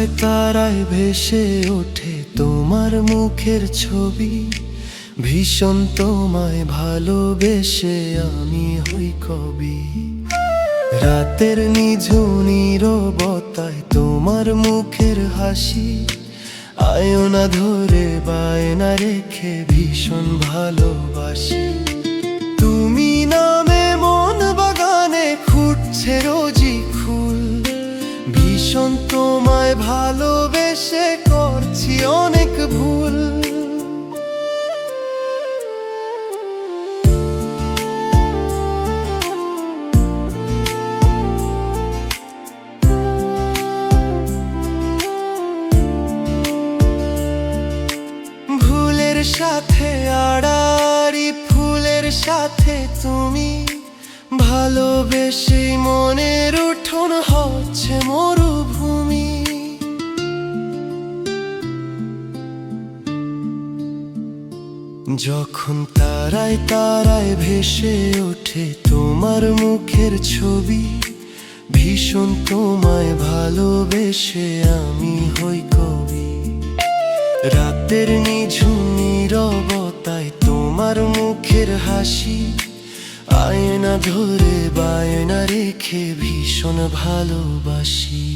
তারায় তারায় ভেসে ওঠে তোমার মুখের ছবি, ভীষণ তোমায় ভালোবেসে আমি হই কবি। রাতের নিঝুম নীরবতায় তোমার মুখের হাসি, আয়না ধরে বায়না রেখে ভীষণ ভালোবাসি। তুমি নামে মন বাগানে ফুটছে রোজি ফুল, ভীষণ তোমায় ভালোবেসে করছি অনেক ভুল। ভুলের সাথে আড়াআড়ি ফুলের সাথে তুমি, ভালোবেসে মনের উঠোন হচ্ছে মরুভূমি। যখন তারায় তারায় ভেসে ওঠে তোমার মুখের ছবি, ভীষণ তোমায় ভালোবেসে আমি হই কবি। রাতের নিঝুম নীরবতায় তোমার মুখের হাসি, আয়না ধরে বায়না রেখে ভীষণ ভালোবাসি।